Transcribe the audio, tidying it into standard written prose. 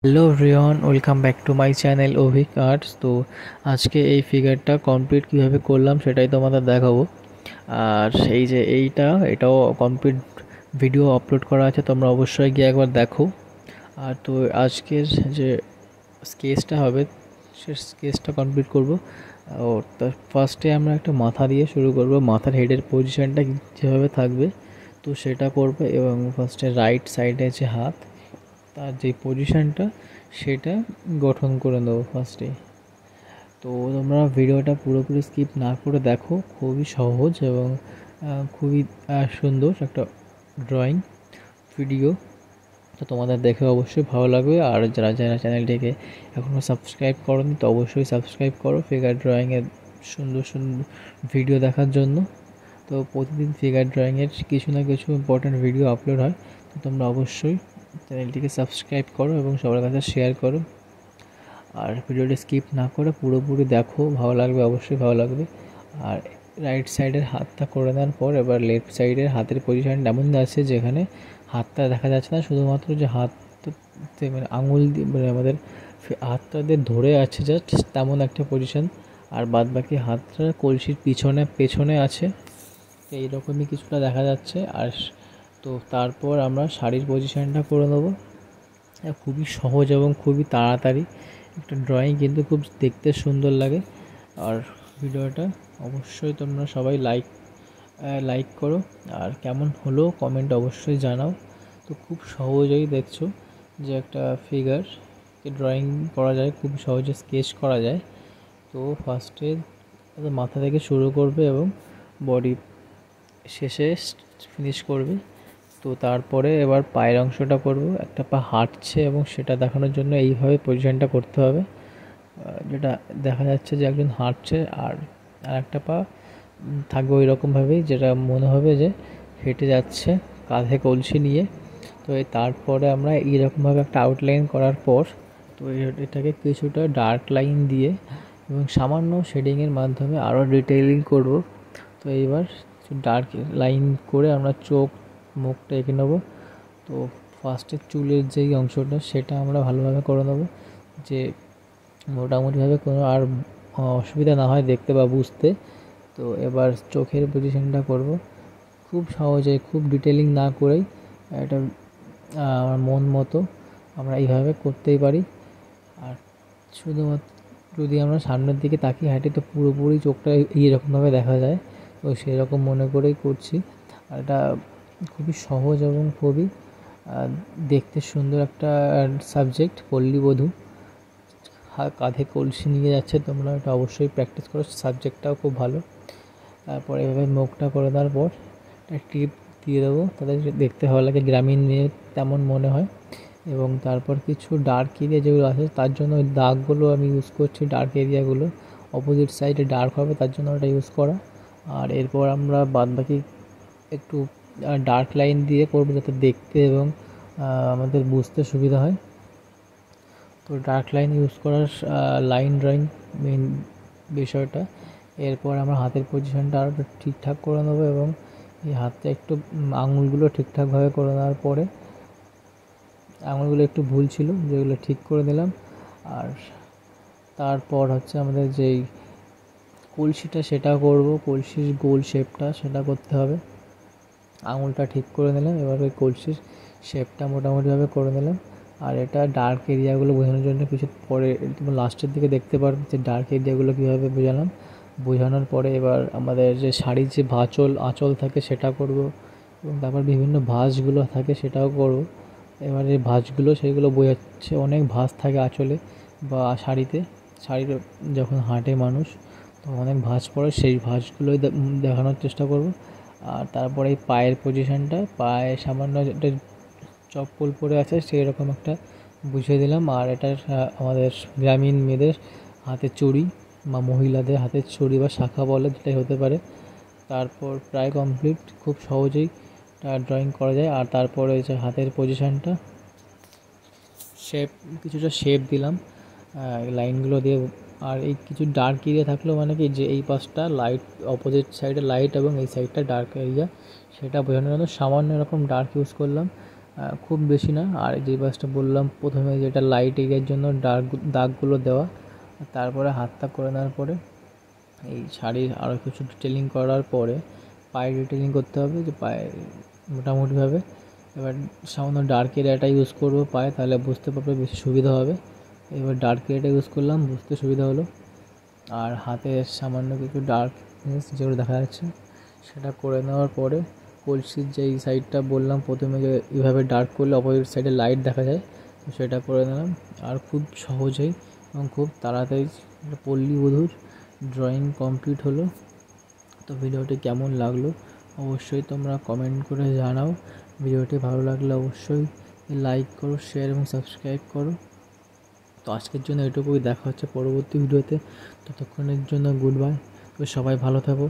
Hello everyone, welcome back to my channel Abhik arts. তো আজকে এই ফিগারটা কমপ্লিট কীভাবে করলাম সেটাই তোমাদের দেখাবো। আর এই যে এটাও কমপ্লিট ভিডিও আপলোড করা আছে, তোমরা অবশ্যই গিয়ে একবার দেখো। আর তো আজকের যে স্কেচটা হবে সে স্কেচটা কমপ্লিট করব। ও তার ফার্স্টে আমরা একটা মাথা দিয়ে শুরু করব, মাথার হেডের পজিশানটা যেভাবে থাকবে তো সেটা করবে। এবং ফার্স্টে রাইট সাইডে যে হাত, তার যে পজিশানটা সেটা গঠন করে নেবো ফার্স্টে। তো তোমরা ভিডিওটা পুরোপুরি স্কিপ না করে দেখো, খুবই সহজ এবং খুবই সুন্দর একটা ড্রয়িং ভিডিও। তো তোমাদের দেখে অবশ্যই ভালো লাগবে। আর যারা যারা চ্যানেলটিকে এখনও সাবস্ক্রাইব করোনি তো অবশ্যই সাবস্ক্রাইব করো ফিগার ড্রয়িংয়ের সুন্দর সুন্দর ভিডিও দেখার জন্য। তো প্রতিদিন ফিগার ড্রয়িংয়ের কিছু না কিছু ইম্পর্ট্যান্ট ভিডিও আপলোড হয়, তো তোমরা অবশ্যই চ্যানেলটিকে সাবস্ক্রাইব করো এবং সবার কাছে শেয়ার করো। আর ভিডিওটি স্কিপ না করে পুরোপুরি দেখো, ভালো লাগবে, অবশ্যই ভালো লাগবে। আর রাইট সাইডের হাতটা করে নেওয়ার পর এবার লেফট সাইডের হাতের পজিশান এমন আছে যেখানে হাতটা দেখা যাচ্ছে না, শুধুমাত্র যে হাততে মানে আঙুল দিয়ে মানে আমাদের হাতটা দিয়ে ধরে আছে জাস্ট তেমন একটা পজিশান। আর বাদ বাকি হাতটা কলসির পেছনে আছে, এইরকমই কিছুটা দেখা যাচ্ছে। আর তো তারপর আমরা শাড়ির পজিশানটা করে নেবো। খুবই সহজ এবং খুবই তাড়াতাড়ি একটা ড্রয়িং, কিন্তু খুব দেখতে সুন্দর লাগে। আর ভিডিওটা অবশ্যই তোমরা সবাই লাইক করো। আর কেমন হলো কমেন্ট অবশ্যই জানাও। তো খুব সহজেই দেখছো যে একটা ফিগারকে ড্রয়িং করা যায়, খুব সহজে স্কেচ করা যায়। তো ফার্স্টে মাথা থেকে শুরু করবে এবং বডি শেষে ফিনিশ করবে। তো তারপরে এবার পায়ের অংশটা করব, একটা পা হাঁটছে এবং সেটা দেখানোর জন্য এইভাবে পজিশানটা করতে হবে, যেটা দেখা যাচ্ছে যে একজন হাঁটছে আর একটা পা থাকবে ওই রকমভাবেই, যেটা মনে হবে যে হেঁটে যাচ্ছে কাঁধে কলসি নিয়ে। তো তারপরে আমরা এইরকমভাবে একটা আউটলাইন করার পর তো এটাকে কিছুটা ডার্ক লাইন দিয়ে এবং সামান্য শেডিংয়ের মাধ্যমে আরও ডিটেইলিং করব। তো এইবার ডার্ক লাইন করে আমরা চোখ মুখটা এঁকে নেবো। তো ফার্স্টে চুলের যেই অংশটা সেটা আমরা ভালোভাবে করে নেবো, যে মোটামুটিভাবে কোনো আর অসুবিধা না হয় দেখতে বা বুঝতে। তো এবার চোখের পজিশনটা করব খুব সহজে, খুব ডিটেলিং না করেই এটা আমার মন মতো আমরা এইভাবে করতেই পারি। আর শুধুমাত্র যদি আমরা সামনের দিকে তাকিয়ে হাঁটি তো পুরোপুরি চোখটা এইরকমভাবে দেখা যায়, তো সেরকম মনে করেই করছি। আর এটা খুবই সহজ এবং খুবই দেখতে সুন্দর একটা সাবজেক্ট। পল্লীবধূ কাঁধে কলসি নিয়ে যাচ্ছে, তোমরা এটা অবশ্যই প্র্যাকটিস করো, সাবজেক্টটাও খুব ভালো। তারপর এভাবে মুখটা করে দেওয়ার পর একটা টিপ দিয়ে দেবো, তাদের দেখতে ভালো লাগে, গ্রামীণ মেয়ে তেমন মনে হয়। এবং তারপর কিছু ডার্ক এরিয়া যেগুলো আছে তার জন্য ওই দাগগুলো আমি ইউজ করছি, ডার্ক এরিয়াগুলো অপোজিট সাইডে ডার্ক হবে তার জন্য ওটা ইউজ করা। আর এরপর আমরা বাদবাকি একটু ডার্ক লাইন দিয়ে করবো যাতে দেখতে এবং আমাদের বুঝতে সুবিধা হয়। তো ডার্ক লাইন ইউজ করার লাইন ড্রয়িং মেন বিষয়টা। এরপর আমরা হাতের পজিশনটা আরও ঠিকঠাক করে নেবো এবং এই হাতটা একটু আঙুলগুলো ঠিকঠাকভাবে করে নেওয়ার পরে আঙুলগুলো একটু ভুল ছিল যেগুলো ঠিক করে দিলাম। আর তারপর হচ্ছে আমাদের যেই কলসিটা সেটা করব, কলসির গোল শেপটা সেটা করতে হবে। আঙুলটা ঠিক করে নিলাম, এবার ওই কলসির শেপটা মোটামুটিভাবে করে নিলাম। আর এটা ডার্ক এরিয়াগুলো বোঝানোর জন্য কিছু পরে লাস্টের দিকে দেখতে পারবে যে ডার্ক এরিয়াগুলো কীভাবে বোঝালাম। বোঝানোর পরে এবার আমাদের যে শাড়ির যে আঁচল থাকে সেটা করব, এবং তারপর বিভিন্ন ভাঁজগুলো থাকে সেটাও করব। এবার এই ভাঁজগুলো সেগুলো বোঝাচ্ছে, অনেক ভাঁজ থাকে আঁচলে বা শাড়িতে, শাড়িতে যখন হাঁটে মানুষ তো অনেক ভাঁজ পড়ে, সেই ভাঁজগুলোই দেখানোর চেষ্টা করব। আর তারপরে এই পায়ের পজিশানটা, পায়ে সামান্য একটা চপ্পল পরে আছে সেই রকম একটা বুঝিয়ে দিলাম। আর এটা আমাদের গ্রামীণ মেয়েদের হাতের চুড়ি বা মহিলাদের হাতের চুড়ি বা শাঁখা বলে, যেটাই হতে পারে। তারপর প্রায় কমপ্লিট, খুব সহজেই ড্রয়িং করা যায়। আর তারপরে যে হাতের পজিশানটা কিছুটা শেপ দিলাম লাইনগুলো দিয়ে। আর এই কিছু ডার্ক এরিয়া থাকলেও মানে কি যে এই পাশটা লাইট, অপোজিট সাইডে লাইট এবং এই সাইডটা ডার্ক এরিয়া, সেটা বোঝানোর জন্য সামান্য এরকম ডার্ক ইউজ করলাম। খুব বেশি না। আর যে পাশটা বললাম প্রথমে, যেটা লাইট এরিয়ার জন্য দাগগুলো দেওয়া, তারপরে হাতটা করে নেওয়ার পরে এই শাড়ির আরও কিছু ডিটেলিং করার পরে পায়ে ডিটেলিং করতে হবে, যে পায়ে মোটামুটিভাবে। এবার সামান্য ডার্ক এরিয়াটা ইউজ করবো পায়ে, তাহলে বুঝতে পারবে বেশি সুবিধা হবে। এবার ডার্ক এরিয়াটা ইউজ করলাম, বুঝতে সুবিধা হলো। আর হাতে সামান্য কিছু ডার্কনেস যেগুলো দেখা যাচ্ছে সেটা করে নেওয়ার পরে কলসির যেই সাইডটা বললাম প্রথমে, যে এইভাবে ডার্ক করলে অপোজিট সাইডে লাইট দেখা যায়, তো সেটা করে নিলাম। আর খুব সহজেই এবং খুব তাড়াতাড়ি পল্লী বধূর ড্রয়িং কমপ্লিট হলো। তো ভিডিওটি কেমন লাগলো অবশ্যই তোমরা কমেন্ট করে জানাও। ভিডিওটি ভালো লাগলে অবশ্যই লাইক করো, শেয়ার এবং সাবস্ক্রাইব করো। তো আজকের জন্য এটুকুই, দেখা হচ্ছে পরবর্তী ভিডিওতে। ততক্ষণের জন্য গুড বাই। তো সবাই ভালো থাকো।